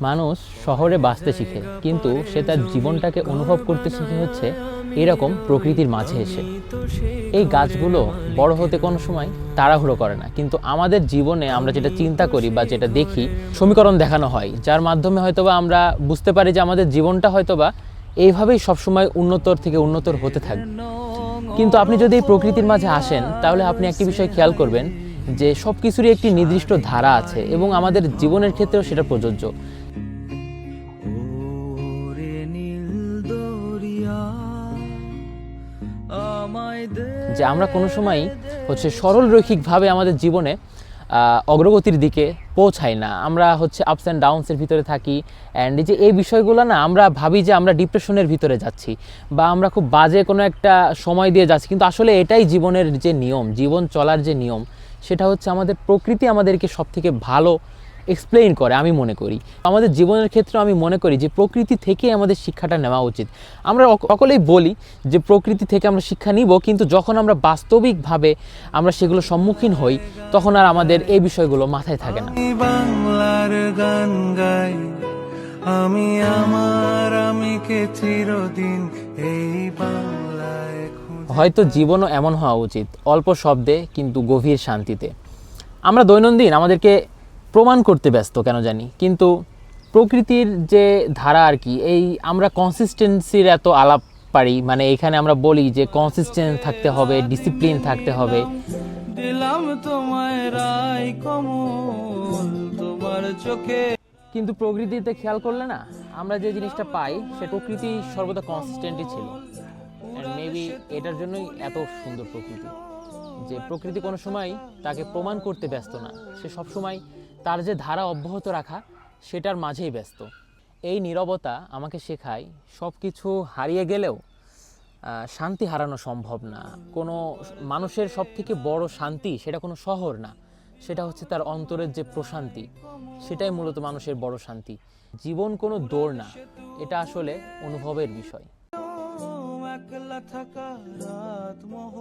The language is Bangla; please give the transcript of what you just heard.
মানুষ শহরে বাঁচতে শিখে, কিন্তু সে তার জীবনটাকে অনুভব করতে শিখে হচ্ছে এরকম প্রকৃতির মাঝে এসে। এই গাছগুলো বড় হতে কোনো সময় তাড়াহুড়ো করে না, কিন্তু আমাদের জীবনে আমরা যেটা চিন্তা করি বা যেটা দেখি সমীকরণ দেখানো হয়, যার মাধ্যমে হয়তোবা আমরা বুঝতে পারি যে আমাদের জীবনটা হয়তোবা এইভাবেই সবসময় উন্নতর থেকে উন্নতর হতে থাকবে। কিন্তু আপনি যদি এই প্রকৃতির মাঝে আসেন, তাহলে আপনি একটি বিষয় খেয়াল করবেন যে সব কিছুরই একটি নির্দিষ্ট ধারা আছে, এবং আমাদের জীবনের ক্ষেত্রেও সেটা প্রযোজ্য। যে আমরা কোনো সময়ই সরল রৈখিকভাবে আমাদের জীবনে অগ্রগতির দিকে পৌঁছাই না, আমরা আপস অ্যান্ড ডাউনসের ভিতরে থাকি। অ্যান্ড এই যে এই বিষয়গুলো না, আমরা ভাবি যে আমরা ডিপ্রেশনের ভিতরে যাচ্ছি বা আমরা খুব বাজে কোনো একটা সময় দিয়ে যাচ্ছি, কিন্তু আসলে এটাই জীবনের যে নিয়ম, জীবন চলার যে নিয়ম, সেটা আমাদের প্রকৃতি আমাদেরকে সব থেকে ভালো এক্সপ্লেইন করে। আমি মনে করি আমাদের জীবনের ক্ষেত্রে আমি মনে করি যে প্রকৃতি থেকে আমাদের শিক্ষাটা নেওয়া উচিত। আমরা সকলেই বলি যে প্রকৃতি থেকে আমরা শিক্ষা নিব, কিন্তু যখন আমরা বাস্তবিকভাবে আমরা সেগুলো সম্মুখীন হই, তখন আর আমাদের এই বিষয়গুলো মাথায় থাকে না। বাংলার গান গাই আমি, আমি কে চিরদিন এই বাংলায়। হয়তো জীবনও এমন হওয়া উচিত, অল্প শব্দে কিন্তু গভীর শান্তিতে। আমরা দৈনন্দিন আমাদেরকে প্রমাণ করতে ব্যস্ত কেন জানি, কিন্তু প্রকৃতির যে ধারা আর কি, এই আমরা কনসিস্টেন্সির এত আলাপ পারি, মানে এখানে আমরা বলি যে কনসিস্টেন্ট থাকতে হবে, ডিসিপ্লিন থাকতে হবে। দিলাম তোমায় রাই কমল তোমার চোখে। কিন্তু প্রকৃতিতে খেয়াল করলে না, আমরা যে জিনিসটা পাই সে প্রকৃতি সর্বদা কনসিস্টেন্টই ছিল। অ্যান্ড মেবি এটার জন্যই এত সুন্দর প্রকৃতি, যে প্রকৃতি কোনো সময় তাকে প্রমাণ করতে ব্যস্ত না, সে সবসময় তার যে ধারা অব্যাহত রাখা সেটার মাঝেই ব্যস্ত। এই নীরবতা আমাকে শেখায় সব কিছু হারিয়ে গেলেও শান্তি হারানো সম্ভব না। কোনো মানুষের সব থেকে বড় শান্তি সেটা কোনো শহর না, সেটা তার অন্তরের যে প্রশান্তি, সেটাই মূলত মানুষের বড় শান্তি। জীবন কোনো দৌড় না, এটা আসলে অনুভবের বিষয়। একলা থাকা রাত মোহ